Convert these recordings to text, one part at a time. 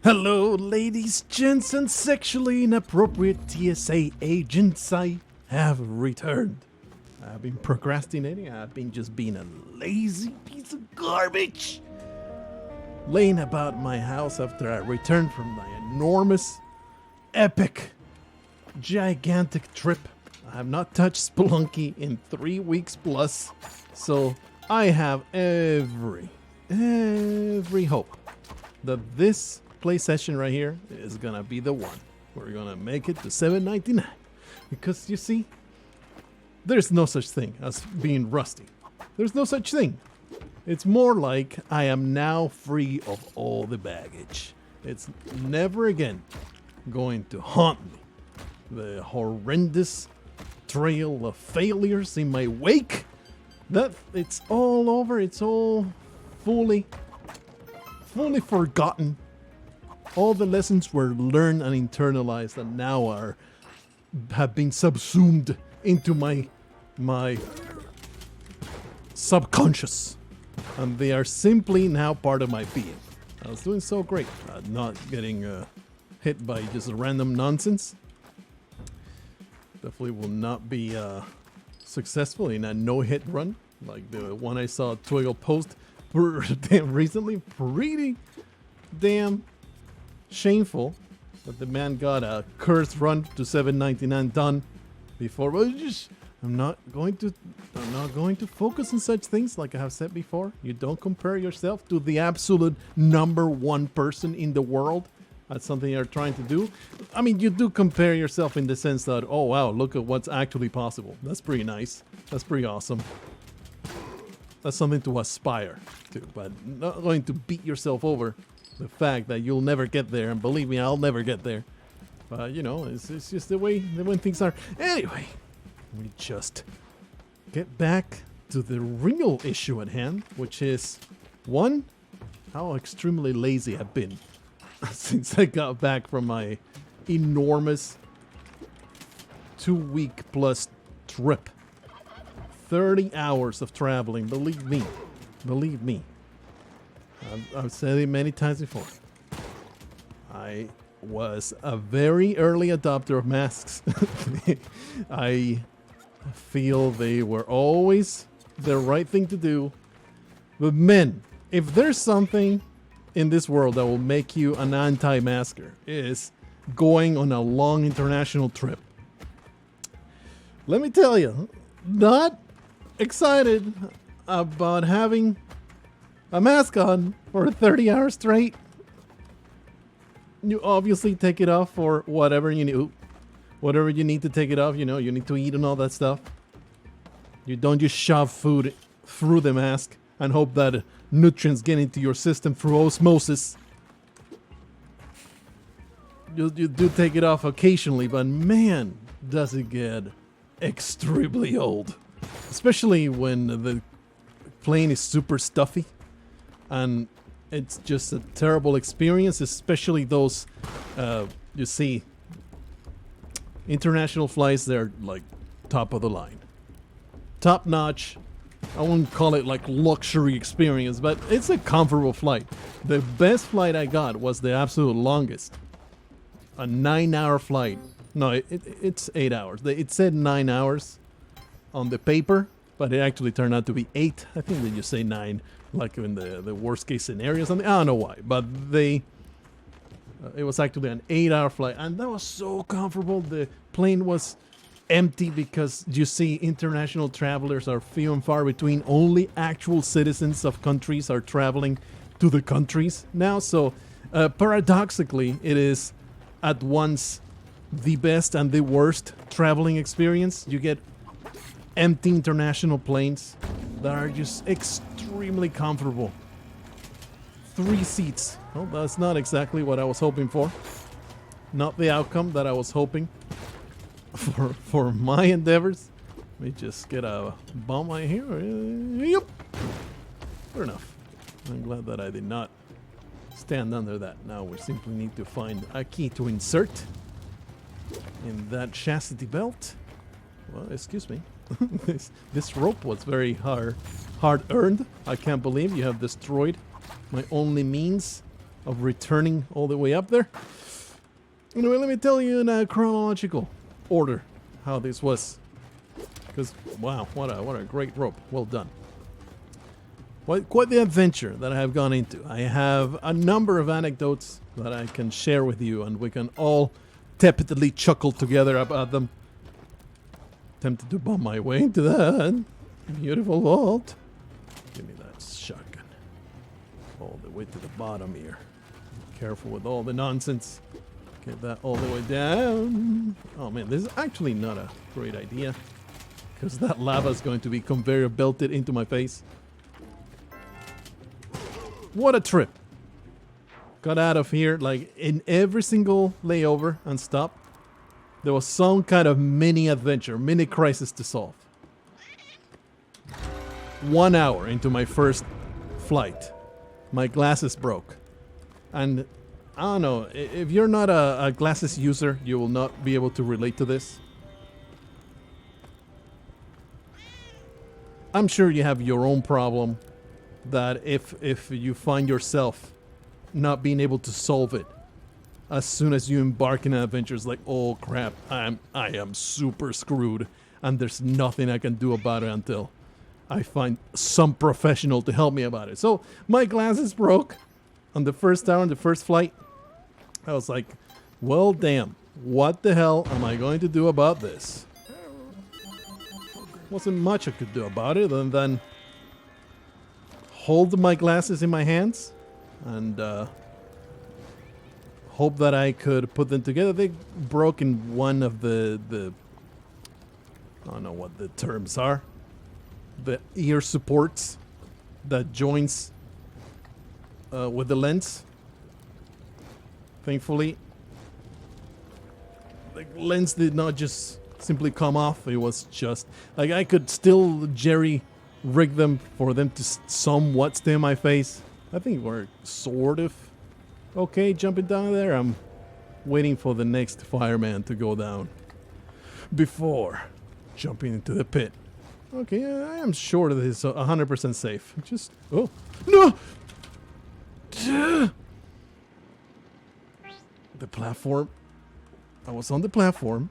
Hello, ladies, gents, and sexually inappropriate TSA agents. I have returned. I've been procrastinating. I've been just being a lazy piece of garbage. Laying about my house after I returned from my enormous, epic, gigantic trip. I have not touched Spelunky in 3 weeks plus, so I have every hope that this play session right here is gonna be the one. We're gonna make it to $7.99 because you see, there's no such thing as being rusty. There's no such thing. It's more like I am now free of all the baggage. It's never again going to haunt me. The horrendous trail of failures in my wake. That it's all over. It's all fully forgotten. All the lessons were learned and internalized, and now have been subsumed into my subconscious, and they are simply now part of my being. I was doing so great, not getting hit by just random nonsense. Definitely will not be successful in a no-hit run like the one I saw Twiggle post recently. Pretty damn shameful that the man got a cursed run to $7.99 done before. But I'm not going to focus on such things. Like I have said before, you don't compare yourself to the absolute number one person in the world. That's something you're trying to do. I mean, you do compare yourself in the sense that, oh wow, look at what's actually possible. That's pretty nice. That's pretty awesome. That's something to aspire to, but not going to beat yourself over the fact that you'll never get there. And believe me, I'll never get there. But you know, it's just the way things are. Anyway, let me just get back to the real issue at hand, which is one, how extremely lazy I've been since I got back from my enormous 2-week plus trip. 30 hours of traveling, believe me. I've said it many times before. I was a very early adopter of masks. I feel they were always the right thing to do. But men, if there's something in this world that will make you an anti-masker, is going on a long international trip. Let me tell you, not excited about having a mask on for 30 hours straight. You obviously take it off for whatever you need to take it off. You know, you need to eat and all that stuff. You don't just shove food through the mask and hope that nutrients get into your system through osmosis. You do take it off occasionally, but man, does it get extremely old. Especially when the plane is super stuffy. And it's just a terrible experience, especially those, you see, international flights, they're like top of the line. Top notch. I wouldn't call it like luxury experience, but it's a comfortable flight. The best flight I got was the absolute longest. A 9-hour flight. No, it's 8 hours. It said 9 hours on the paper, but it actually turned out to be 8. I think they just say 9, like in the worst case scenario or something. I don't know why, but it was actually an 8-hour flight, and that was so comfortable. The plane was empty because you see international travelers are few and far between. Only actual citizens of countries are traveling to the countries now. So paradoxically, it is at once the best and the worst traveling experience. You get empty international planes that are just extremely comfortable. 3 seats. Well, that's not exactly what I was hoping for. Not the outcome that I was hoping for my endeavors. Let me just get a bomb right here. Yep. Fair enough. I'm glad that I did not stand under that. Now we simply need to find a key to insert in that chastity belt. Well, excuse me. This rope was very hard earned. I can't believe you have destroyed my only means of returning all the way up there. Anyway, let me tell you in a chronological order how this was. Because, wow, what a great rope. Well done. Quite the adventure that I have gone into. I have a number of anecdotes that I can share with you, and we can all tepidly chuckle together about them. Tempted to bump my way into that beautiful vault. Give me that shotgun. All the way to the bottom here. Careful with all the nonsense. Get that all the way down. Oh man, this is actually not a great idea, because that lava is going to be conveyor belted into my face. What a trip. Got out of here, like, in every single layover and stop, there was some kind of mini adventure, mini crisis to solve. 1 hour into my first flight, my glasses broke. And I don't know, if you're not a glasses user, you will not be able to relate to this. I'm sure you have your own problem that if you find yourself not being able to solve it as soon as you embark in an adventure, it's like, oh crap, I am super screwed, and there's nothing I can do about it until I find some professional to help me about it. So my glasses broke on the first hour on the first flight. I was like, well damn, what the hell am I going to do about this? Wasn't much I could do about it other than hold my glasses in my hands and hope that I could put them together. They broke in one of the I don't know what the terms are. The ear supports that joins with the lens. Thankfully, the lens did not just simply come off. It was just like I could still jerry rig them for them to somewhat stay in my face. I think we're sort of okay jumping down there. I'm waiting for the next fireman to go down before jumping into the pit. Okay, I am sure that it's 100% safe. Just, oh, no! The platform. I was on the platform.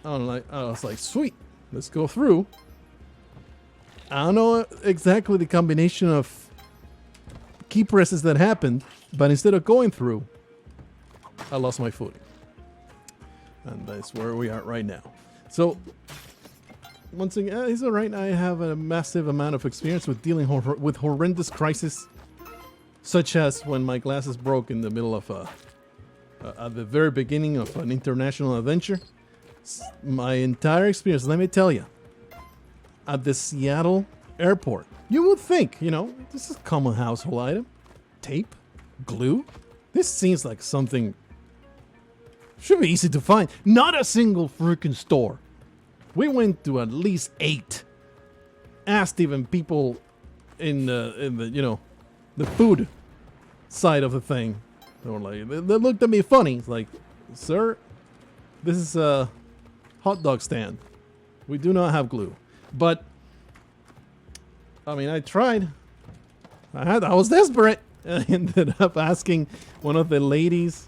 I was like, sweet, let's go through. I don't know exactly the combination of key presses that happened, but instead of going through, I lost my footing. And that's where we are right now. So, once again, it's alright. I have a massive amount of experience with dealing with horrendous crises, such as when my glasses broke in the middle of at the very beginning of an international adventure. My entire experience, let me tell you, at the Seattle airport, you would think, you know, this is a common household item. Tape, glue. This seems like something should be easy to find. Not a single freaking store. We went to at least 8. Asked even people in the you know, the food side of the thing. They were like, they looked at me funny. It's like, sir, this is a hot dog stand. We do not have glue. But I mean, I tried. I was desperate. I ended up asking one of the ladies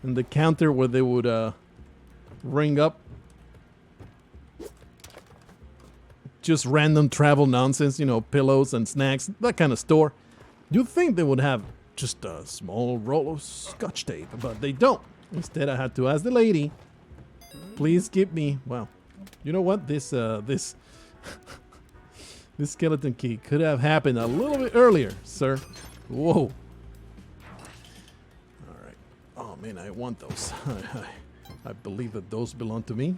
in the counter where they would ring up just random travel nonsense, you know, pillows and snacks, that kind of store. You'd think they would have just a small roll of scotch tape, but they don't. Instead, I had to ask the lady, please give me, well, you know what, this this skeleton key could have happened a little bit earlier, sir. Whoa. All right. Oh man, I want those. I believe that those belong to me.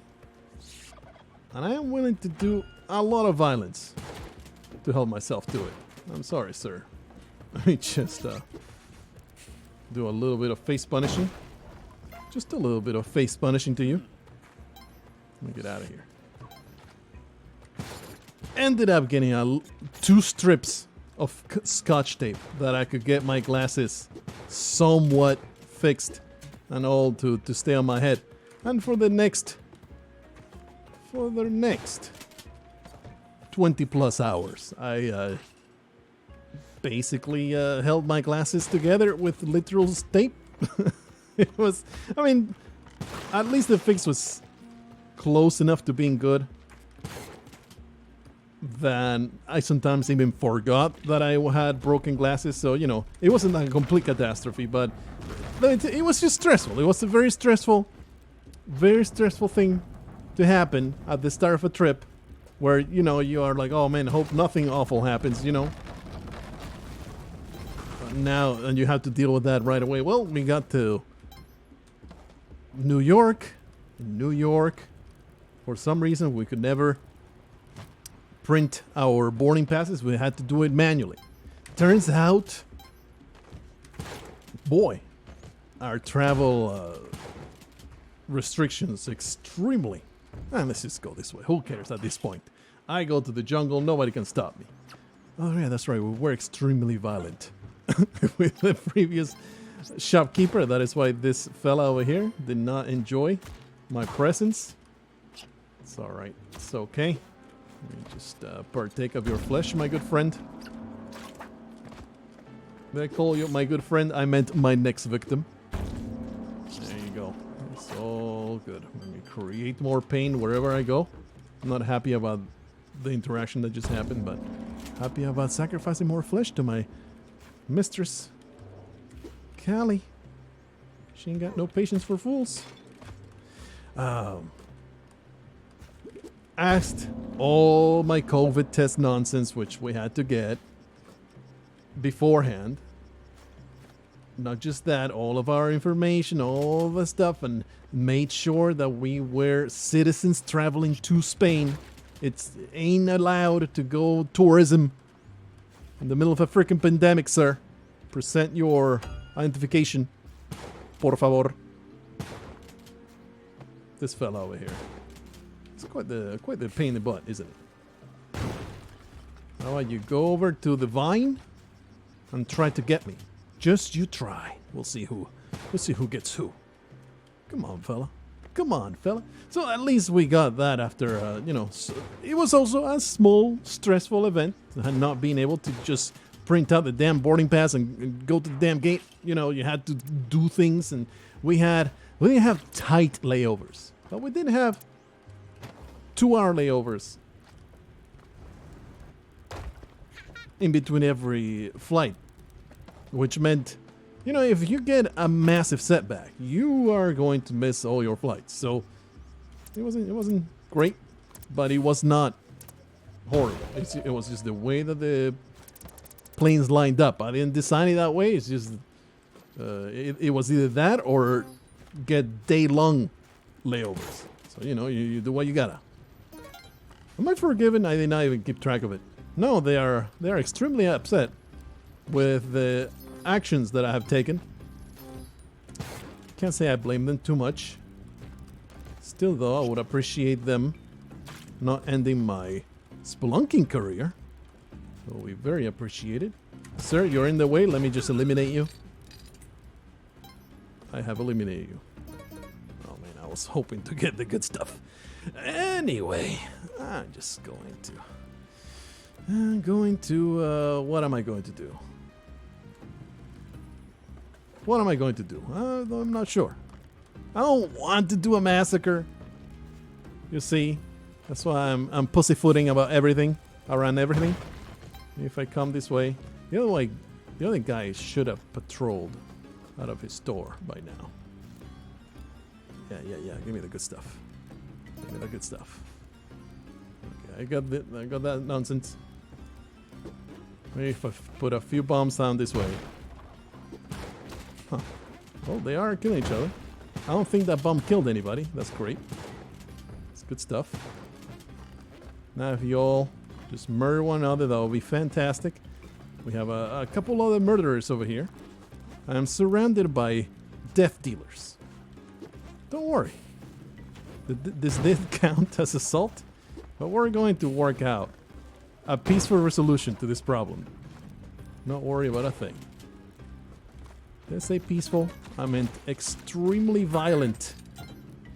And I am willing to do a lot of violence to help myself do it. I'm sorry, sir. Let me just do a little bit of face punishing. Just a little bit of face punishing to you. Let me get out of here. Ended up getting 2 strips of scotch tape that I could get my glasses somewhat fixed and all to stay on my head. And for the next 20 plus hours, I basically held my glasses together with literal tape. It was, I mean, at least the fix was close enough to being good that I sometimes even forgot that I had broken glasses. So, you know, it wasn't a complete catastrophe, but it was just stressful. It was a very stressful thing to happen at the start of a trip where, you know, you are like, oh man, hope nothing awful happens, you know. Now, and you have to deal with that right away. Well, we got to New York. In New York, for some reason, we could never print our boarding passes. We had to do it manually. Turns out, boy, our travel restrictions extremely. Let's just go this way. Who cares at this point? I go to the jungle. Nobody can stop me. Oh yeah, that's right. We were extremely violent with the previous shopkeeper. That is why this fella over here did not enjoy my presence. It's all right. It's okay. Let me just partake of your flesh, my good friend. Did I call you my good friend? I meant my next victim. There you go. It's all good. Let me create more pain wherever I go. I'm not happy about the interaction that just happened, but happy about sacrificing more flesh to my mistress, Callie. She ain't got no patience for fools. Asked all my COVID test nonsense, which we had to get beforehand. Not just that, all of our information, all the stuff, and made sure that we were citizens traveling to Spain. It ain't allowed to go tourism in the middle of a freaking pandemic, sir. Present your identification, por favor. This fella over here. It's quite the pain in the butt, isn't it? How about you go over to the vine and try to get me? Just you try. We'll see who gets who. Come on, fella. Come on, fella. So at least we got that after, you know, so it was also a small, stressful event. Not being able to just print out the damn boarding pass and go to the damn gate. You know, you had to do things, and we didn't have tight layovers, but we did have 2-hour layovers in between every flight, which meant, you know, if you get a massive setback, you are going to miss all your flights. So it wasn't great, but it was not horrible. It was just the way that the planes lined up. I didn't design it that way. It's just it was either that or get day-long layovers. So, you know, you do what you gotta. Am I forgiven? I did not even keep track of it. No, they are extremely upset with the actions that I have taken. Can't say I blame them too much. Still though, I would appreciate them not ending my spelunking career. So we very appreciate it. Sir, you're in the way. Let me just eliminate you. I have eliminated you. Oh man, I was hoping to get the good stuff. Anyway, I'm just going to what am I going to do? What am I going to do? I'm not sure. I don't want to do a massacre. You see, that's why I'm pussyfooting about everything, around everything. If I come this way, the other guy should have patrolled out of his store by now. Yeah. Give me the good stuff. Give me the good stuff. Okay, I got that nonsense. Maybe if I put a few bombs down this way. Huh. Well, they are killing each other. I don't think that bomb killed anybody. That's great. It's good stuff. Now if you all just murder one another, that will be fantastic. We have a couple other murderers over here. I am surrounded by death dealers. Don't worry. This did count as assault, but we're going to work out a peaceful resolution to this problem. Not worry about a thing. Did I say peaceful? I meant extremely violent.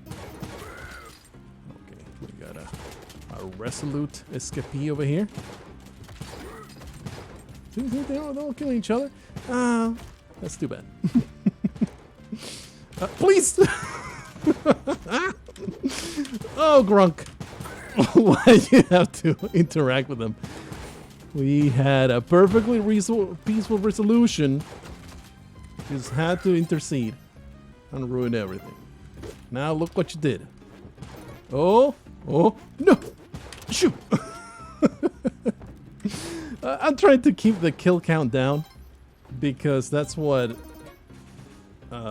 Okay, we got a resolute escapee over here. They'll kill each other. That's too bad. Please! Oh, Grunk. Why do you have to interact with them? We had a perfectly peaceful resolution. Just had to intercede and ruin everything. Now look what you did. Oh, no! Shoot! I'm trying to keep the kill count down because that's what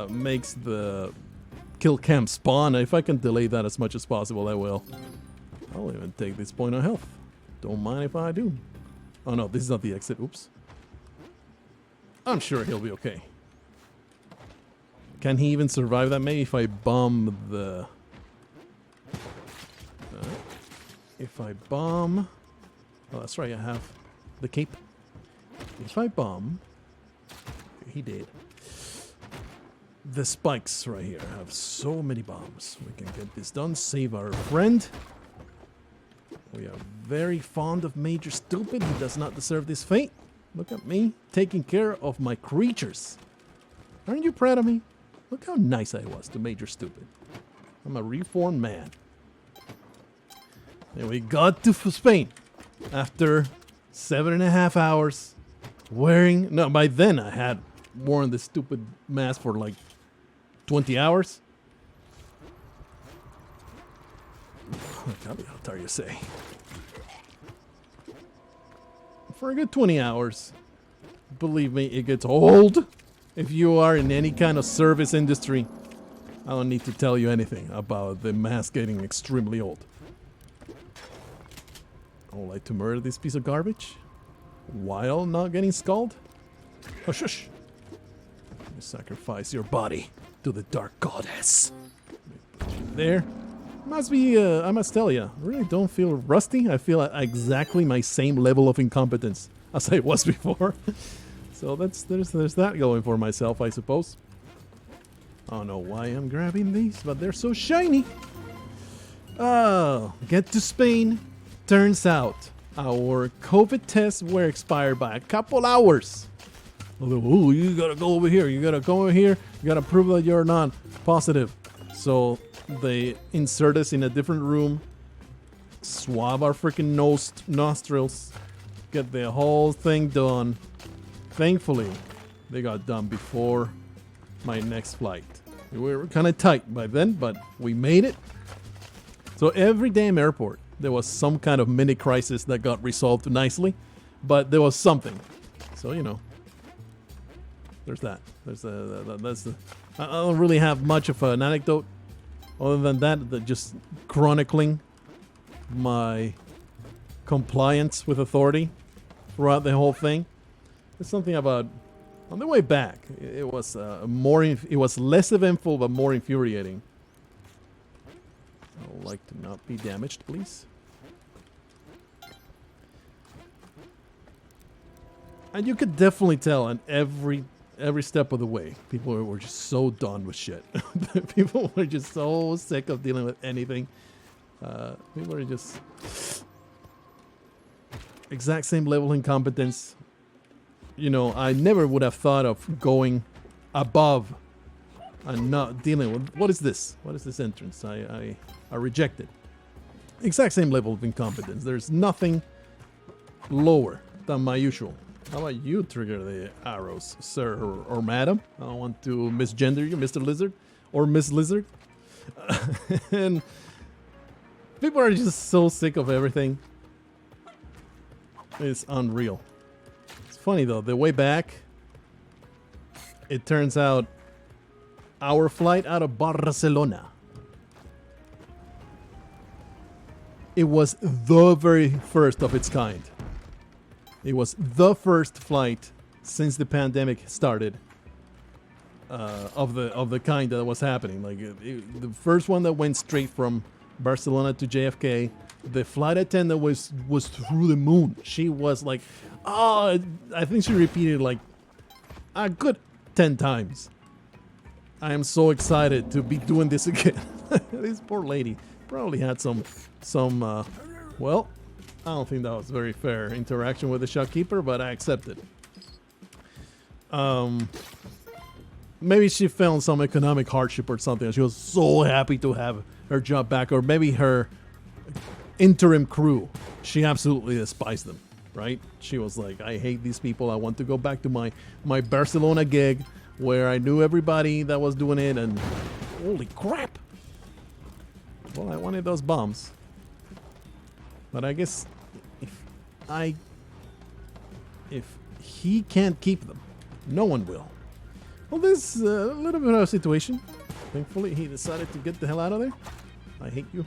makes the kill cam spawn. If I can delay that as much as possible, I will. I'll even take this point of health. Don't mind if I do. Oh no, this is not the exit. Oops. I'm sure he'll be okay. Can he even survive that? Maybe if I bomb the... if I bomb... Oh, that's right, I have the cape. If I bomb... He did. The spikes right here have so many bombs. We can get this done. Save our friend. We are very fond of Major Stupid. He does not deserve this fate. Look at me taking care of my creatures. Aren't you proud of me? Look how nice I was to Major Stupid. I'm a reformed man. And we got to Spain after 7.5 hours wearing... No, by then I had worn this stupid mask for like 20 hours. How dare you say? For a good 20 hours. Believe me, it gets old. If you are in any kind of service industry, I don't need to tell you anything about the mask getting extremely old. I would like to murder this piece of garbage while not getting scalded. Oh, shush. You sacrifice your body to the dark goddess. There. Must be, I must tell you, I really don't feel rusty. I feel at exactly my same level of incompetence as I was before. So there's that going for myself, I suppose. I don't know why I'm grabbing these, but they're so shiny. Oh, get to Spain. Turns out our COVID tests were expired by a couple hours. Oh, you gotta go over here. You gotta go over here. You gotta prove that you're not positive. So they insert us in a different room, swab our freaking nostrils, get the whole thing done. Thankfully, they got done before my next flight. We were kind of tight by then, but we made it. So every damn airport, there was some kind of mini crisis that got resolved nicely, but there was something. So, you know, there's that. That's the. I don't really have much of an anecdote other than that just chronicling my compliance with authority throughout the whole thing. There's something about on the way back. It was it was less eventful but more infuriating. I would like to not be damaged, please. And you could definitely tell on every step of the way, people were just so done with shit. People were just so sick of dealing with anything. People are just exact same level of incompetence. You know, I never would have thought of going above and not dealing with... What is this? What is this entrance? I reject it. Exact same level of incompetence. There's nothing lower than my usual. How about you trigger the arrows, sir or madam? I don't want to misgender you, Mr. Lizard or Miss Lizard. And people are just so sick of everything. It's unreal. It's funny though, the way back, it turns out our flight out of Barcelona, it was the very first of its kind. It was the first flight since the pandemic started of the kind that was happening. Like the first one that went straight from Barcelona to JFK. The flight attendant was through the moon. She was like, oh, I think she repeated like a good 10 times. I am so excited to be doing this again. This poor lady probably had some well, I don't think that was very fair interaction with the shopkeeper, but I accept it. Maybe she felt some economic hardship or something. She was so happy to have her job back, or maybe her interim crew. She absolutely despised them, right? She was like, I hate these people. I want to go back to my Barcelona gig where I knew everybody that was doing it, and holy crap. Well, I wanted those bombs. But I guess if he can't keep them, no one will. Well, this is a little bit of a situation. Thankfully, he decided to get the hell out of there. I hate you,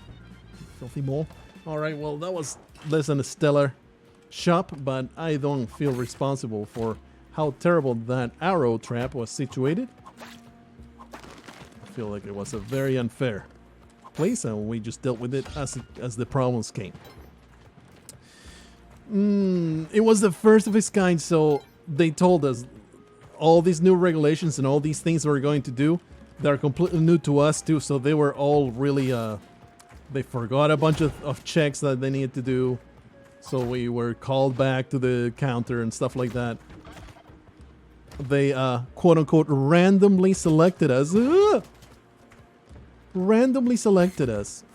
filthy mole. All right, well, that was less than a stellar shop, but I don't feel responsible for how terrible that arrow trap was situated. I feel like it was a very unfair place, and we just dealt with it as the problems came. It was the first of its kind, so they told us all these new regulations and all these things we're going to do, they're completely new to us too, so they were all really, they forgot a bunch of checks that they needed to do, so we were called back to the counter and stuff like that. They, quote-unquote, randomly selected us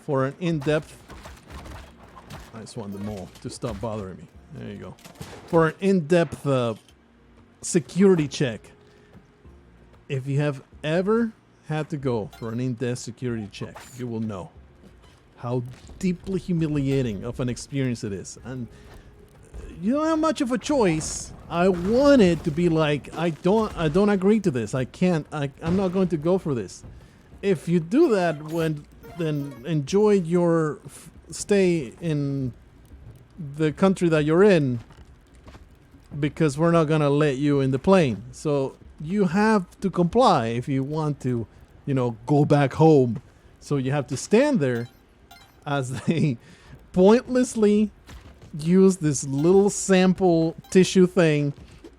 for an in-depth... I just want the mole to stop bothering me. There you go. For an in-depth security check. If you have ever had to go for an in-depth security check, you will know how deeply humiliating of an experience it is. And you don't have much of a choice. I wanted to be like, I don't agree to this. I'm not going to go for this. If you do that, then enjoy your stay in the country that you're in, because we're not gonna let you in the plane. So you have to comply if you want to, go back home. So you have to stand there as they pointlessly use this little sample tissue thing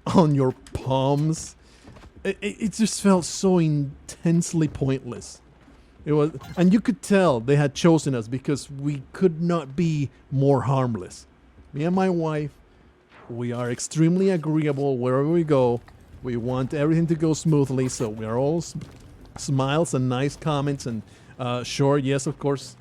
on your palms. It just felt so intensely pointless. It was, and you could tell they had chosen us because we could not be more harmless. Me and my wife, we are extremely agreeable wherever we go. We want everything to go smoothly, so we are all smiles and nice comments and sure, yes, of course,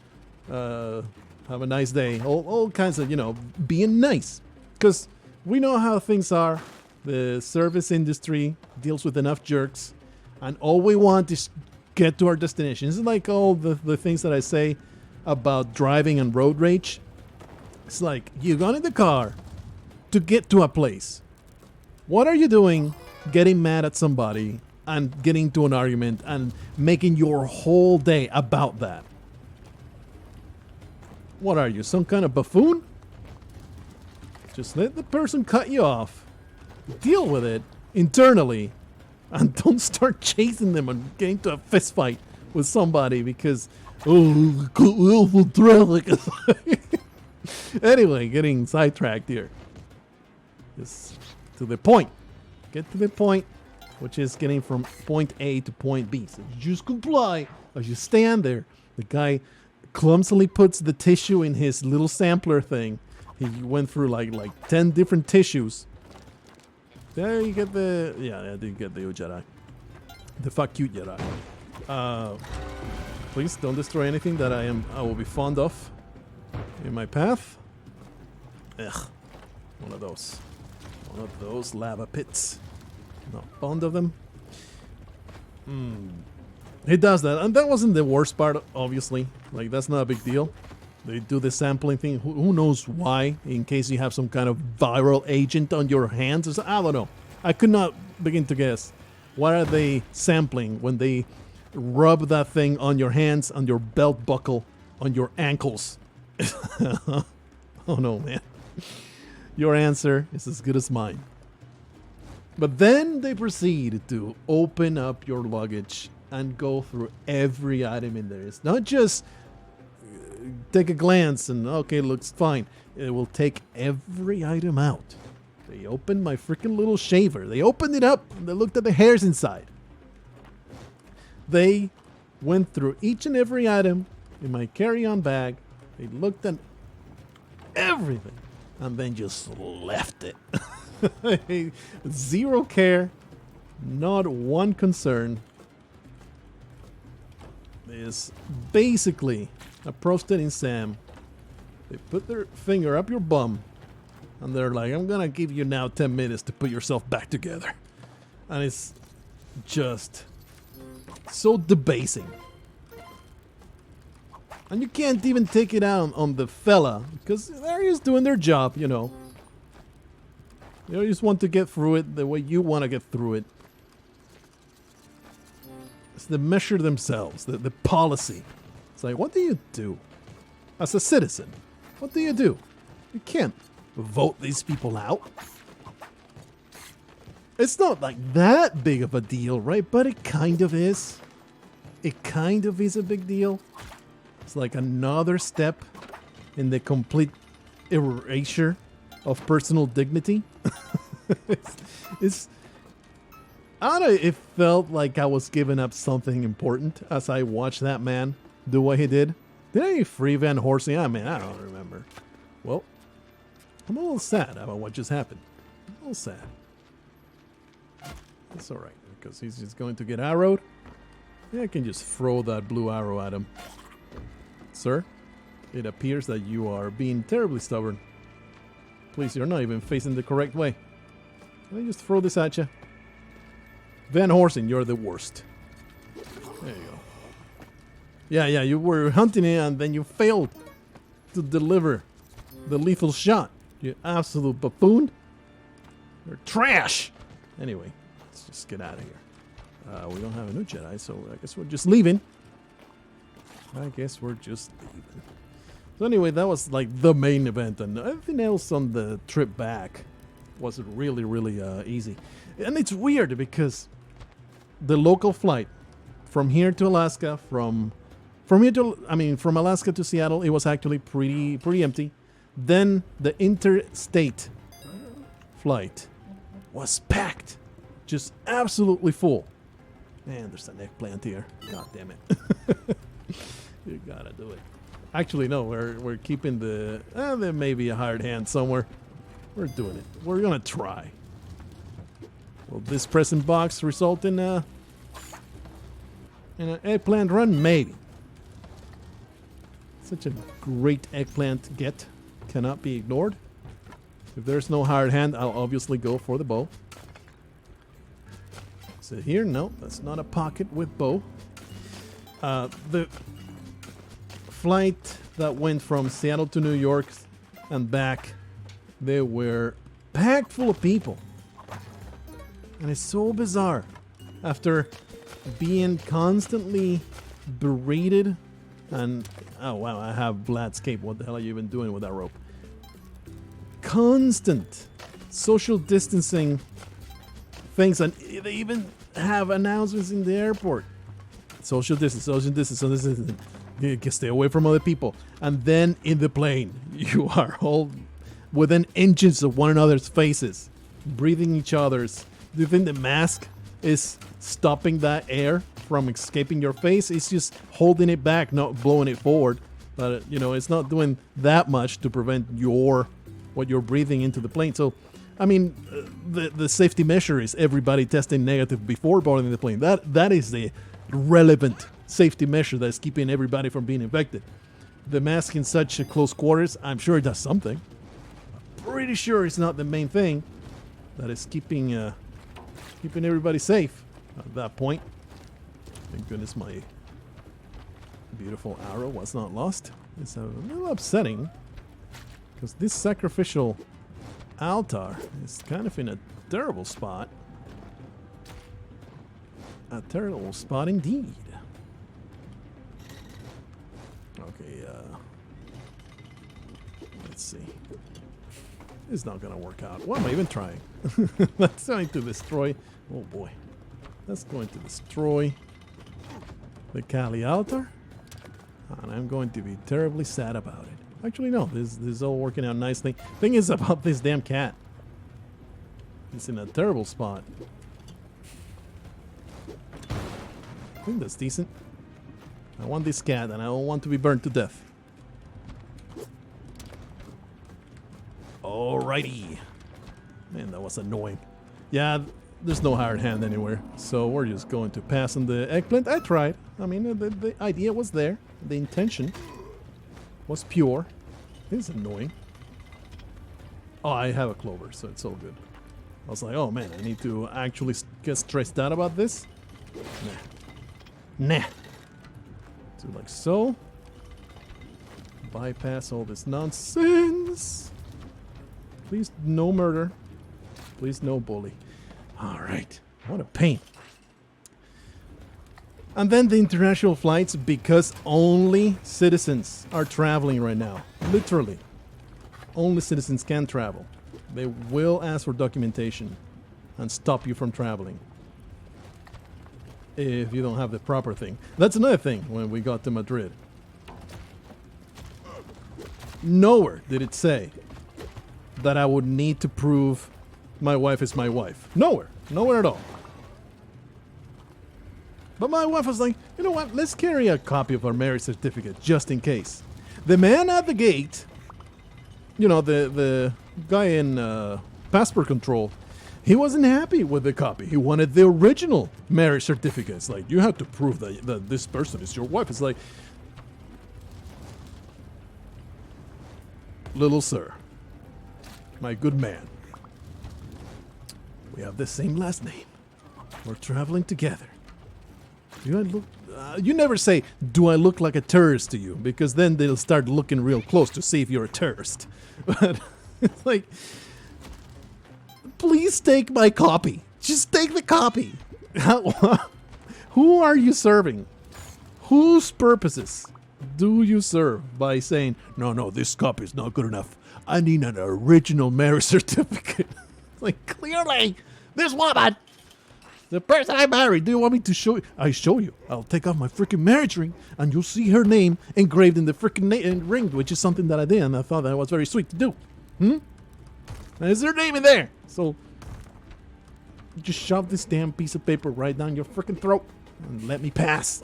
have a nice day. All kinds of, being nice. Because we know how things are. The service industry deals with enough jerks, and all we want is get to our destination. It's like all the things that I say about driving and road rage. It's like, you got in the car to get to a place. What are you doing getting mad at somebody and getting into an argument and making your whole day about that? What are you, some kind of buffoon? Just let the person cut you off. Deal with it internally, and don't start chasing them and getting to a fist fight with somebody because, anyway, getting sidetracked here. Just to the point. Get to the point, which is getting from point A to point B. So just comply as you stand there. The guy clumsily puts the tissue in his little sampler thing. He went through like 10 different tissues. There you get the... Yeah, I did get the Jedi. The fuck you, Jedi. Please don't destroy anything that I will be fond of in my path. Ugh. One of those. One of those lava pits. Not fond of them. He does that. And that wasn't the worst part, obviously. Like, that's not a big deal. They do the sampling thing. Who knows why? In case you have some kind of viral agent on your hands or something. I don't know. I could not begin to guess. What are they sampling when they rub that thing on your hands, on your belt buckle, on your ankles? Oh no, man. Your answer is as good as mine. But then they proceed to open up your luggage and go through every item in there. It's not just take a glance and okay, looks fine. It will take every item out. They opened my freaking little shaver. They opened it up and they looked at the hairs inside. They went through each and every item in my carry-on bag. They looked at everything, and then just left it. Zero care, not one concern. Is basically approached it in Sam. They put their finger up your bum, and they're like, I'm gonna give you now 10 minutes to put yourself back together. And it's just so debasing. And you can't even take it out on the fella, because they're just doing their job, you know. They just want to get through it the way you want to get through it. It's the measure themselves, the policy. It's like, what do you do as a citizen? What do? You can't vote these people out. It's not like that big of a deal, right? But it kind of is. It kind of is a big deal. It's like another step in the complete erasure of personal dignity. it's I don't know, it felt like I was giving up something important as I watched that man do what he did. Did I free Van Horsing? I mean, I don't remember. Well, I'm a little sad about what just happened. I'm a little sad. It's alright, because he's just going to get arrowed. Yeah, I can just throw that blue arrow at him. Sir, it appears that you are being terribly stubborn. Please, you're not even facing the correct way. Let me just throw this at you. Van Horsing, you're the worst. There you go. Yeah, you were hunting it and then you failed to deliver the lethal shot. You absolute buffoon. You're trash. Anyway, let's just get out of here. We don't have a new Jedi, so I guess we're just leaving. So anyway, that was like the main event, and everything else on the trip back was really, really easy. And it's weird because the local flight from here to Alaska, from Alaska to Seattle, it was actually pretty empty. Then the interstate flight was packed, just absolutely full. Man, there's an eggplant here. God damn it. You gotta do it. Actually, no, we're keeping the... there may be a hired hand somewhere. We're doing it. We're gonna try. Will this present box result in an eggplant run? Maybe. Such a great eggplant get. Cannot be ignored. If there's no hired hand, I'll obviously go for the bow. Is it here? No, that's not a pocket with bow. The flight that went from Seattle to New York and back, they were packed full of people. And it's so bizarre. After being constantly berated and... Oh, wow, I have Vlad's cape. What the hell are you even doing with that rope? Constant social distancing things. And they even have announcements in the airport. Social distance, social distance, social distance. You can stay away from other people. And then in the plane, you are all within inches of one another's faces, breathing each other's. Do you think the mask is stopping that air from escaping your face? It's just holding it back, not blowing it forward. But it's not doing that much to prevent what you're breathing into the plane. So, I mean, the safety measure is everybody testing negative before boarding the plane. That is the relevant safety measure that's keeping everybody from being infected. The mask in such close quarters, I'm sure it does something. I'm pretty sure it's not the main thing that is keeping everybody safe at that point. Thank goodness my beautiful arrow was not lost. It's a little upsetting because this sacrificial altar is kind of in a terrible spot. A terrible spot indeed. Okay, let's see. It's not gonna work out. What am I even trying? That's going to destroy... Oh boy. That's going to destroy the Kali altar. And I'm going to be terribly sad about it. Actually, no. This is all working out nicely. Thing is about this damn cat. It's in a terrible spot. I think that's decent. I want this cat and I don't want to be burned to death. Alrighty. Man, that was annoying. Yeah, there's no hired hand anywhere, so we're just going to pass on the eggplant. I tried. I mean, the idea was there. The intention was pure. It's annoying. Oh, I have a clover, so it's all good. I was like, oh man, I need to actually get stressed out about this. Nah. So like so. Bypass all this nonsense. Please, no murder. Please, no bully. Alright. What a pain. And then the international flights, because only citizens are traveling right now. Literally. Only citizens can travel. They will ask for documentation and stop you from traveling if you don't have the proper thing. That's another thing when we got to Madrid. Nowhere did it say that I would need to prove my wife is my wife. Nowhere. Nowhere at all. But my wife was like, you know what? Let's carry a copy of our marriage certificate just in case. The man at the gate, you know, the guy in passport control, he wasn't happy with the copy. He wanted the original marriage certificate. It's like, you have to prove that this person is your wife. It's like, little sir, my good man, we have the same last name. We're traveling together. Do I look... you never say, do I look like a terrorist to you? Because then they'll start looking real close to see if you're a terrorist. But it's like, please take my copy. Just take the copy. Who are you serving? Whose purposes do you serve by saying, no, this copy is not good enough. I need an original marriage certificate. Like, clearly, this woman, the person I married, do you want me to show you? I show you. I'll take off my freaking marriage ring, and you'll see her name engraved in the freaking ring, which is something that I did, and I thought that was very sweet to do. And is her name in there? So, just shove this damn piece of paper right down your freaking throat, and let me pass.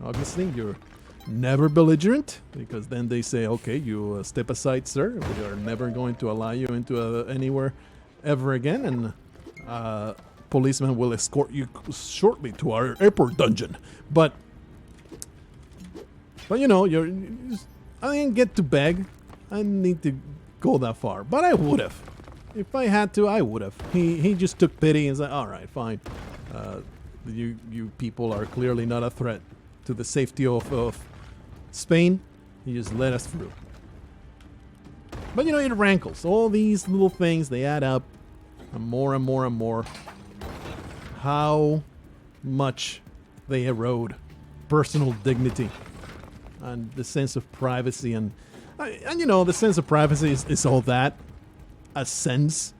Obviously, you're never belligerent, because then they say, okay, you step aside, sir. We are never going to allow you into anywhere ever again, and policemen will escort you shortly to our airport dungeon. But you know, I didn't get to beg. I didn't need to go that far, but I would have. If I had to, I would have. He just took pity and said, all right, fine. You people are clearly not a threat to the safety of Spain. He just let us through. But you know, it rankles. All these little things, they add up, and more and more and more. How much they erode personal dignity and the sense of privacy, and you know, the sense of privacy is all that, a sense,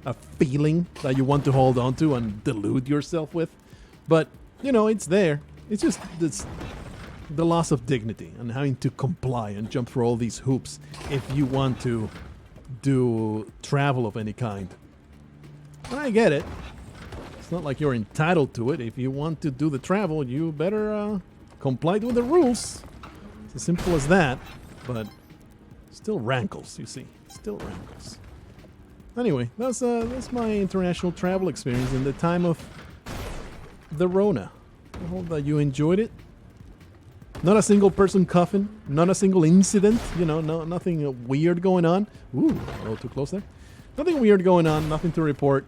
a feeling that you want to hold on to and delude yourself with. But you know, it's there. It's just the loss of dignity and having to comply and jump through all these hoops if you want to do travel of any kind. I get it. It's not like you're entitled to it. If you want to do the travel, you better comply with the rules. It's as simple as that. But still rankles, you see. Still rankles. Anyway, that's my international travel experience in the time of the Rona. I hope that you enjoyed it. Not a single person coughing. Not a single incident. You know, nothing weird going on. Ooh, a little too close there. Nothing weird going on. Nothing to report.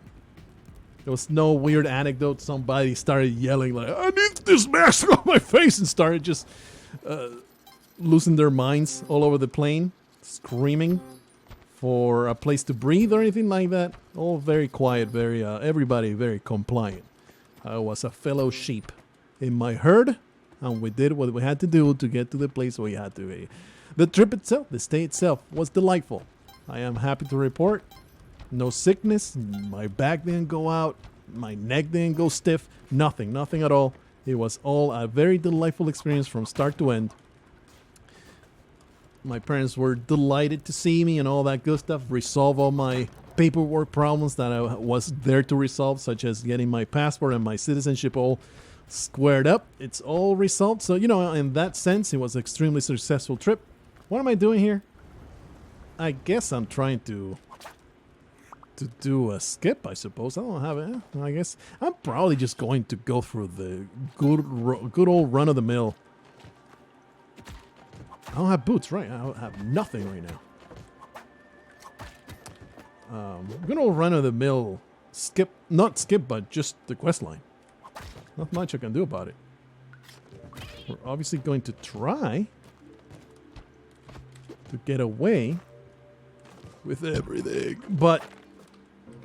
There was no weird anecdote. Somebody started yelling like, I need this mask on my face, and started just losing their minds all over the plane, screaming for a place to breathe or anything like that. All very quiet, very everybody very compliant. I was a fellow sheep in my herd, and we did what we had to do to get to the place we had to be. The trip itself, the stay itself, was delightful. I am happy to report. No sickness, my back didn't go out, my neck didn't go stiff, nothing at all. It was all a very delightful experience from start to end. My parents were delighted to see me and all that good stuff, resolve all my paperwork problems that I was there to resolve, such as getting my passport and my citizenship all squared up. It's all resolved. So, you know, in that sense, it was an extremely successful trip. What am I doing here? I guess I'm trying to do a skip, I suppose. I don't have it. I guess I'm probably just going to go through the good old run-of-the-mill. I don't have boots, right? I have nothing right now. Good old run-of-the-mill skip. Not skip, but just the quest line. Not much I can do about it. We're obviously going to try to get away with everything, but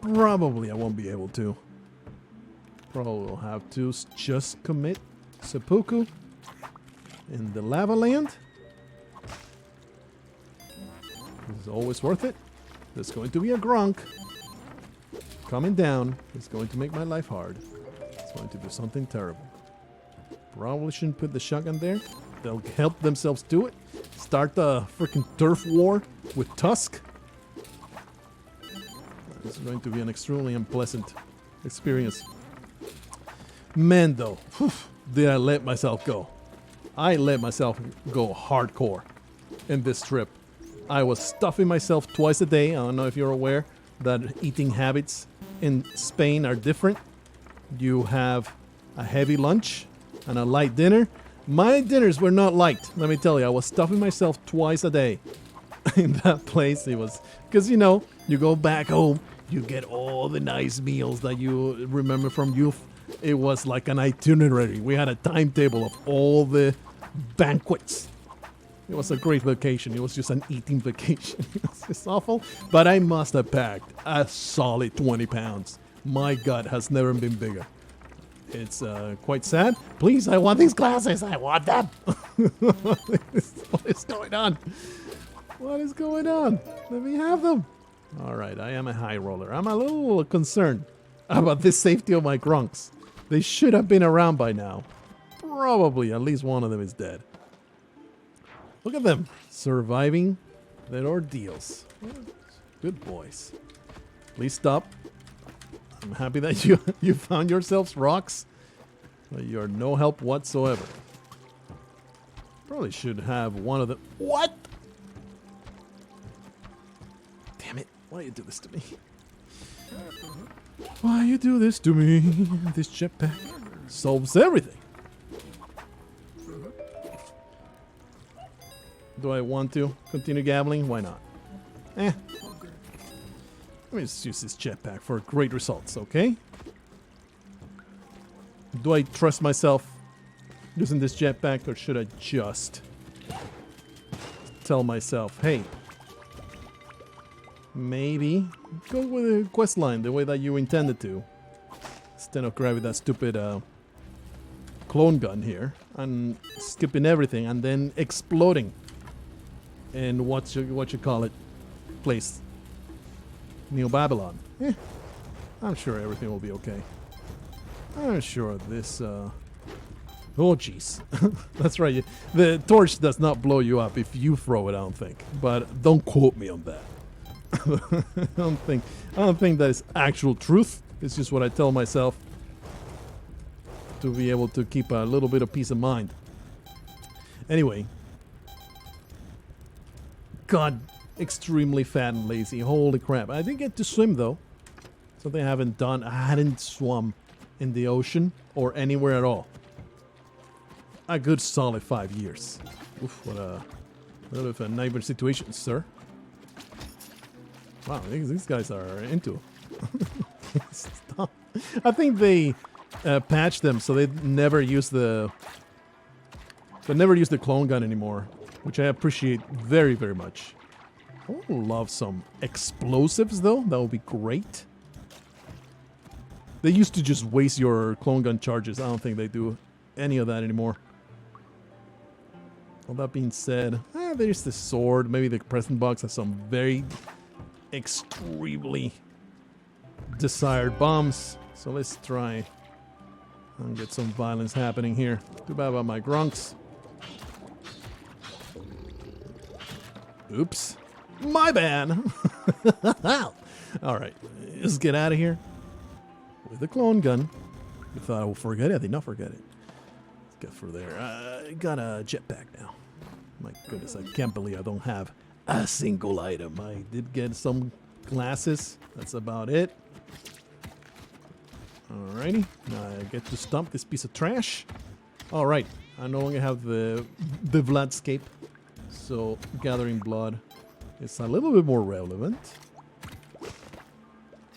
probably I won't be able to. Probably will have to just commit seppuku in the lava land. This is always worth it. There's going to be a grunk coming down. It's going to make my life hard. It's going to do something terrible. Probably shouldn't put the shotgun there. They'll help themselves do it. Start the freaking turf war with Tusk. This is going to be an extremely unpleasant experience. Man, though, did I let myself go. I let myself go hardcore in this trip. I was stuffing myself twice a day. I don't know if you're aware that eating habits in Spain are different. You have a heavy lunch and a light dinner. My dinners were not light, let me tell you. I was stuffing myself twice a day in that place. It was because, you know, you go back home, you get all the nice meals that you remember from youth. It was like an itinerary. We had a timetable of all the banquets. It was a great vacation. It was just an eating vacation. It was just awful. But I must have packed a solid 20 pounds. My gut has never been bigger. It's quite sad. Please, I want these glasses. I want them. What is going on? What is going on? Let me have them. All right, I am a high roller. I'm a little concerned about the safety of my grunks. They should have been around by now. Probably at least one of them is dead. Look at them surviving their ordeals. Good boys. Please stop. I'm happy that you found yourselves rocks. But you're no help whatsoever. Probably should have one of them. What? Damn it. Why you do this to me? Why you do this to me? This jetpack solves everything. Do I want to continue gambling? Why not? Let me just use this jetpack for great results, okay? Do I trust myself using this jetpack, or should I just tell myself, hey, maybe go with the quest line the way that you intended to, instead of grabbing that stupid clone gun here and skipping everything and then exploding in what you call it place, New Babylon. I'm sure everything will be okay. I'm sure this oh jeez. That's right, the torch does not blow you up if you throw it, I don't think, but don't quote me on that. I don't think that is actual truth. It's just what I tell myself to be able to keep a little bit of peace of mind. Anyway, God, extremely fat and lazy. Holy crap. I did get to swim though. Something I haven't done. I hadn't swum in the ocean or anywhere at all. A good solid 5 years. Oof, what a little bit of a nightmare situation, sir. Wow, these guys are into it. Stop. I think they patched them so they never use the clone gun anymore, which I appreciate very, very much. I would love some explosives though. That would be great. They used to just waste your clone gun charges. I don't think they do any of that anymore. All that being said, there's the sword. Maybe the present box has some very extremely desired bombs. So let's try and get some violence happening here. Too bad about my grunks. Oops. My bad. Alright, let's get out of here with the clone gun. You thought I would forget it? I did not forget it. Let's get through there. I got a jetpack now. My goodness, I can't believe I don't have a single item. I did get some glasses. That's about it. Alrighty. Now I get to stomp this piece of trash. Alright. I no longer have the Vladscape. So gathering blood is a little bit more relevant.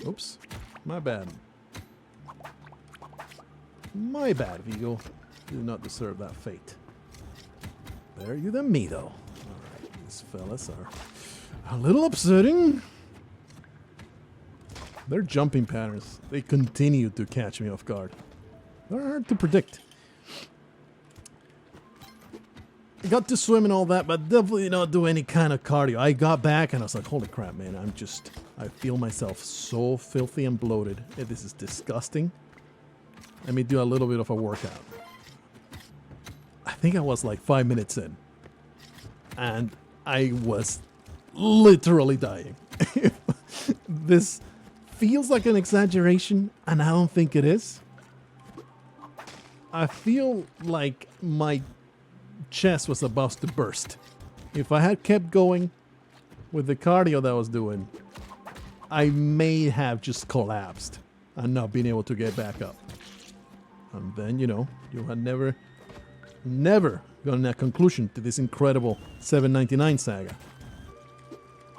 Oops. My bad. My bad, Vigo. You do not deserve that fate. Better you than me, though. Alright, these fellas are a little upsetting. Their jumping patterns, they continue to catch me off guard. They're hard to predict. I got to swim and all that, but definitely not do any kind of cardio. I got back and I was like, holy crap, man. I feel myself so filthy and bloated. This is disgusting. Let me do a little bit of a workout. I think I was like 5 minutes in. And I was literally dying. This feels like an exaggeration, and I don't think it is. I feel like my chest was about to burst. If I had kept going with the cardio that I was doing, I may have just collapsed and not been able to get back up. And then, you know, you had never gotten a conclusion to this incredible 799 saga.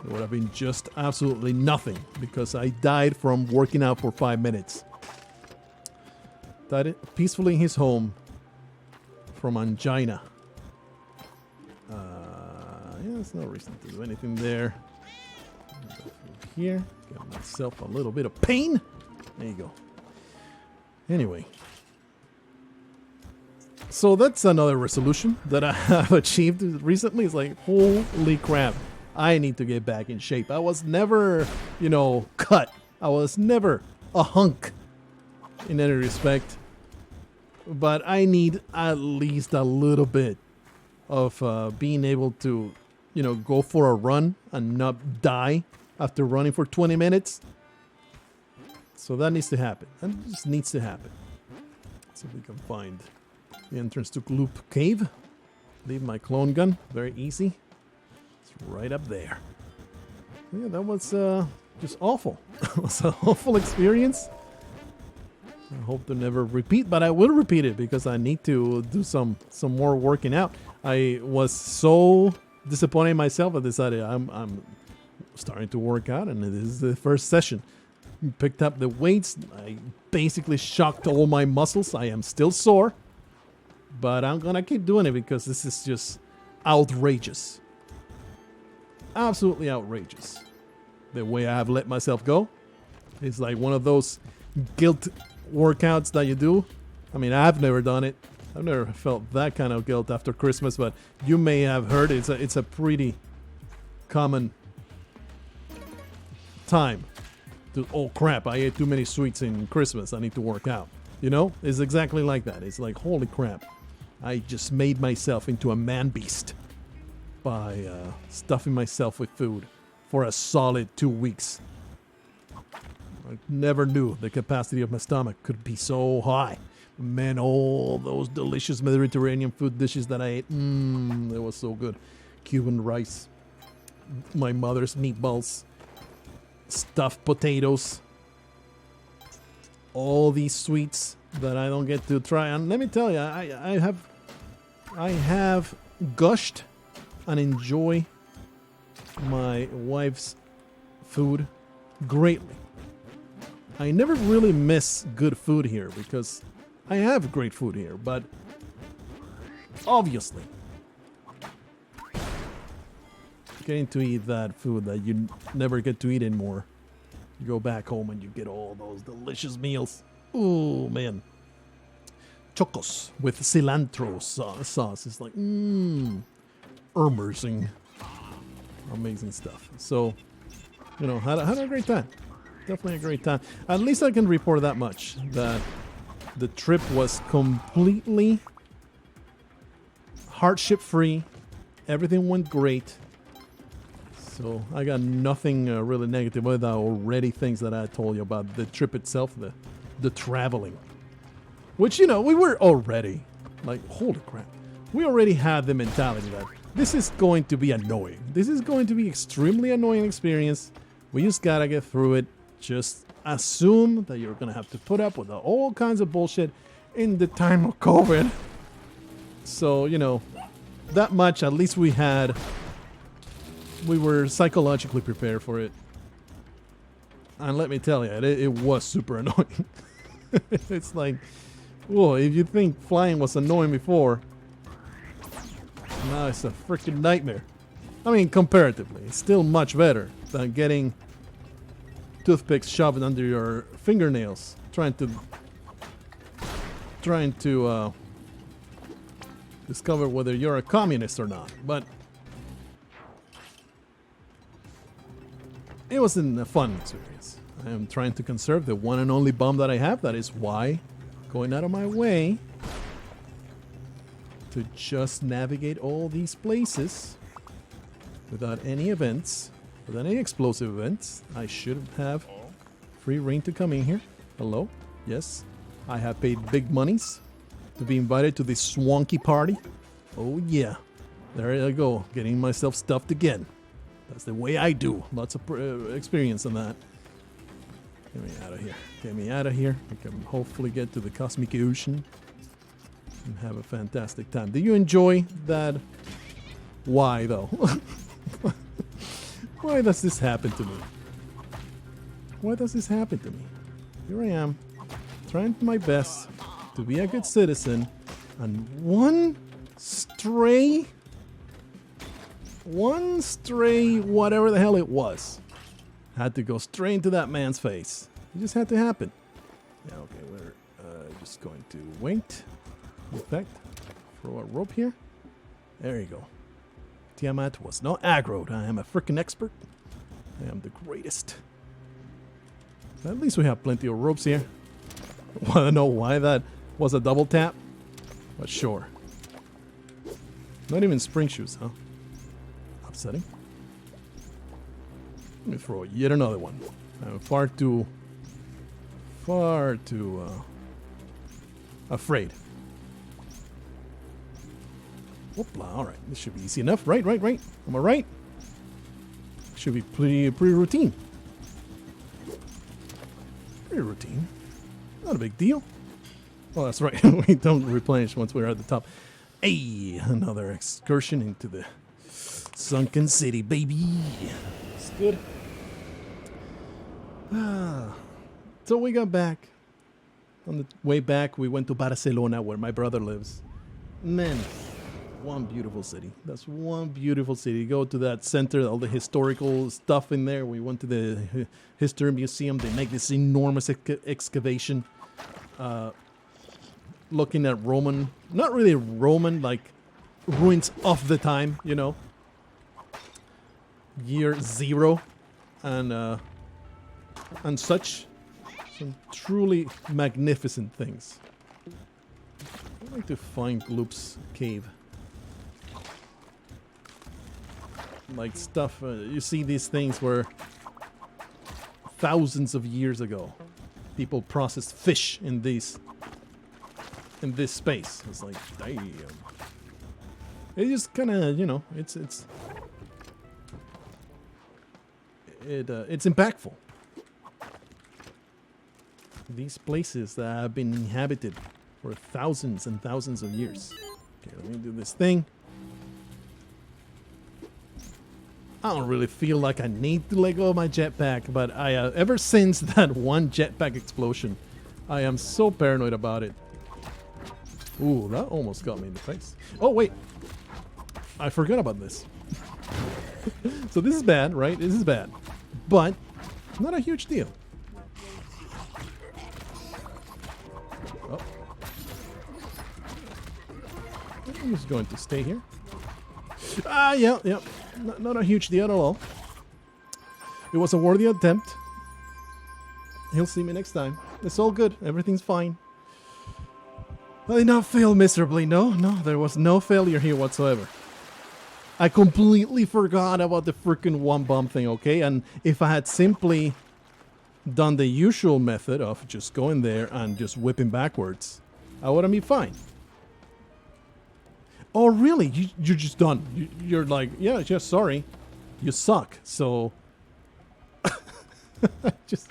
It would have been just absolutely nothing because I died from working out for 5 minutes. Died peacefully in his home from angina. Yeah, there's no reason to do anything there. Here, got myself a little bit of pain. There you go. Anyway. So that's another resolution that I have achieved recently. It's like, holy crap. I need to get back in shape. I was never, you know, cut. I was never a hunk in any respect. But I need at least a little bit of being able to, you know, go for a run and not die after running for 20 minutes. So that needs to happen. That just needs to happen. So we can find the entrance to Gloop Cave. Leave my clone gun. Very easy. It's right up there. Yeah, that was just awful. It was an awful experience. I hope to never repeat, but I will repeat it because I need to do some more working out. I was so disappointed in myself. I decided I'm starting to work out, and this is the first session. Picked up the weights. I basically shocked all my muscles. I am still sore, but I'm gonna keep doing it because this is just outrageous. Absolutely outrageous. The way I have let myself go. It's like one of those guilt workouts that you do. I mean, I've never done it. I've never felt that kind of guilt after Christmas, but you may have heard it's a pretty common time to, oh crap, I ate too many sweets in Christmas, I need to work out. You know, it's exactly like that. It's like, holy crap, I just made myself into a man beast by stuffing myself with food for a solid 2 weeks. I never knew the capacity of my stomach could be so high. Man, all those delicious Mediterranean food dishes that I ate, it was so good. Cuban rice, my mother's meatballs, stuffed potatoes, all these sweets that I don't get to try. And let me tell you, I have gushed and enjoy my wife's food greatly. I never really miss good food here because I have great food here, but obviously getting to eat that food that you never get to eat anymore. You go back home and you get all those delicious meals. Ooh, man. Chocos with cilantro sauce. It's like, amazing. Amazing stuff. So, you know, had a great time. Definitely a great time. At least I can report that much, that the trip was completely hardship free. Everything went great. So I got nothing really negative other than already things that I told you about the trip itself, the traveling. Which, you know, we were already like, holy crap. We already had the mentality that This is going to be annoying. This is going to be extremely annoying experience. We just gotta get through it. Just assume that you're gonna have to put up with all kinds of bullshit in the time of COVID. So, you know, that much at least we were psychologically prepared for it. And let me tell you, it was super annoying. It's like, whoa, if you think flying was annoying before, now it's a freaking nightmare. I mean, comparatively, it's still much better than getting toothpicks shoved under your fingernails, trying to discover whether you're a communist or not. But it wasn't a fun experience. I am trying to conserve the one and only bomb that I have. That is why going out of my way to just navigate all these places without any events, without any explosive events. I should have free reign to come in here. Hello? Yes. I have paid big monies to be invited to this swanky party. Oh yeah. There I go. Getting myself stuffed again. That's the way I do. Lots of experience on that. Get me out of here. Get me out of here. I can hopefully get to the cosmic ocean and have a fantastic time. Do you enjoy that? Why though? Why does this happen to me? Why does this happen to me? Here I am, trying my best to be a good citizen, and one stray, whatever the hell it was, had to go straight into that man's face. It just had to happen. Yeah, okay, we're just going to wait. In fact, throw a rope here. There you go. Tiamat was not aggroed. I am a freaking expert. I am the greatest. At least we have plenty of ropes here. Wanna know why that was a double tap? But sure. Not even spring shoes, huh? Upsetting. Let me throw yet another one. I'm far too afraid. Whoopla, alright. This should be easy enough. Right. Am I right? Should be pretty routine. Pretty routine. Not a big deal. Oh, that's right. We don't replenish once we're at the top. Hey, another excursion into the sunken city, baby. It's good. So we got back. On the way back, we went to Barcelona, where my brother lives. Man, one beautiful city. That's one beautiful city. Go to that center, all the historical stuff in there. We went to the history museum. They make this enormous excavation, looking at Roman, not really Roman, like ruins of the time, you know, year 0, and such. Some truly magnificent things. I'd like to find Gloop's cave. Like stuff, you see these things where thousands of years ago people processed fish in this space. It's like, damn. It just kind of, you know, it's impactful. These places that have been inhabited for thousands and thousands of years. Okay, let me do this thing. I don't really feel like I need to let go of my jetpack, but I ever since that one jetpack explosion, I am so paranoid about it. Ooh, that almost got me in the face. Oh, wait. I forgot about this. So this is bad, right? This is bad. But not a huge deal. Oh. I'm just going to stay here. Yeah. Not a huge deal at all. It was a worthy attempt. He'll see me next time. It's all good. Everything's fine. I did not fail miserably. No, there was no failure here whatsoever. I completely forgot about the freaking one bomb thing, okay? And if I had simply done the usual method of just going there and just whipping backwards, I would have been fine. Oh, really? You're just done. You're like, yeah, just sorry. You suck. So I just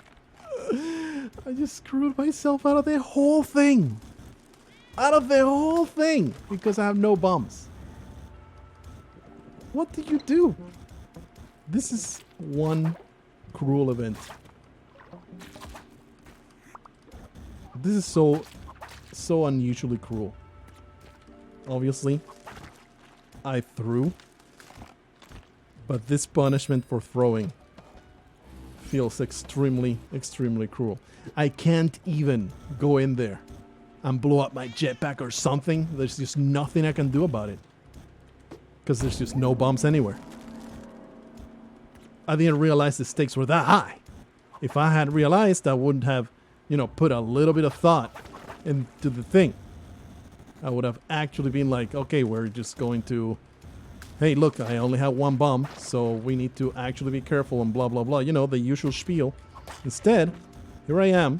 screwed myself out of the whole thing. Out of the whole thing because I have no bombs. What did you do? This is one cruel event. This is so unusually cruel. Obviously, I threw, but this punishment for throwing feels extremely, extremely cruel. I can't even go in there and blow up my jetpack or something. There's just nothing I can do about it because there's just no bombs anywhere. I didn't realize the stakes were that high. If I had realized, I wouldn't have, you know, put a little bit of thought into the thing. I would have actually been like, okay, we're just going to, hey, look, I only have one bomb, so we need to actually be careful and blah, blah, blah. You know, the usual spiel. Instead, here I am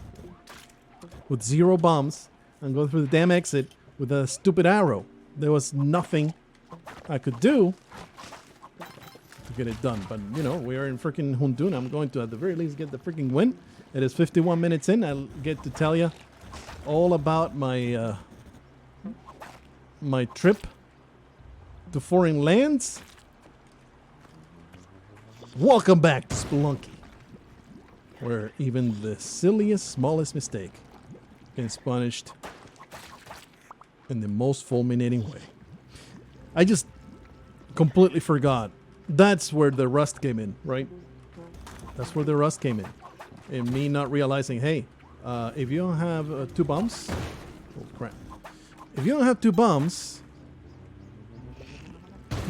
with 0 bombs. I'm going through the damn exit with a stupid arrow. There was nothing I could do to get it done. But, you know, we are in freaking Hundun. I'm going to, at the very least, get the freaking win. It is 51 minutes in. I'll get to tell you all about my my trip to foreign lands. Welcome back to Spelunky, where even the silliest, smallest mistake is punished in the most fulminating way. I just completely forgot. That's where the rust came in, right? That's where the rust came in. And me not realizing, hey, if you don't have 2 bombs, oh crap. If you don't have 2 bombs,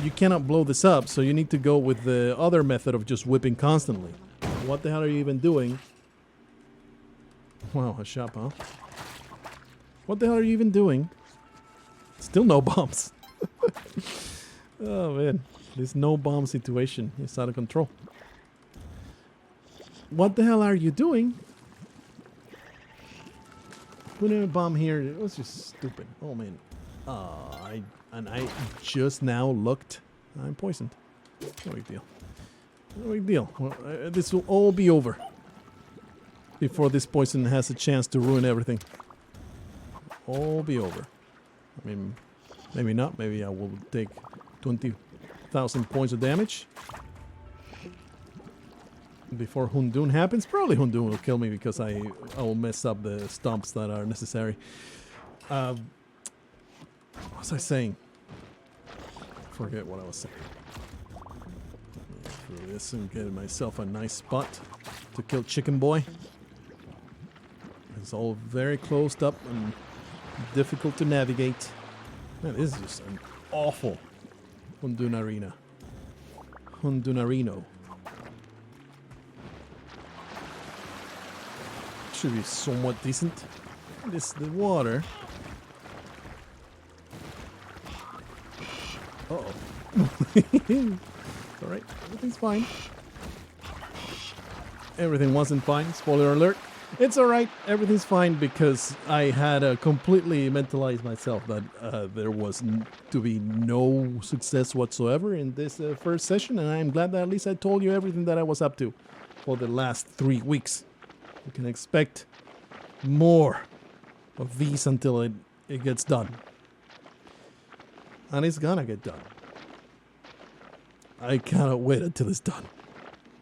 you cannot blow this up, so you need to go with the other method of just whipping constantly. What the hell are you even doing? Wow, a shop, huh? What the hell are you even doing? Still no bombs. Oh man, this no bomb situation is out of control. What the hell are you doing? Putting a bomb here, it was just stupid. Oh man. I just now looked. I'm poisoned. No big deal. No big deal. Well, this will all be over before this poison has a chance to ruin everything. All be over. I mean, maybe not. Maybe I will take 20,000 points of damage before Hundun happens. Probably Hundun will kill me because I will mess up the stomps that are necessary. What was I saying? Forget what I was saying. Through this and get myself a nice spot to kill Chicken Boy. It's all very closed up and difficult to navigate. Man, this is just an awful Hundunarino. Should be somewhat decent. This the water. Uh-oh. Alright, everything's fine. Everything wasn't fine, spoiler alert. It's alright, everything's fine because I had completely mentalized myself that there was to be no success whatsoever in this first session, and I'm glad that at least I told you everything that I was up to for the last 3 weeks. You can expect more of these until it gets done. And it's gonna get done. I cannot wait until it's done.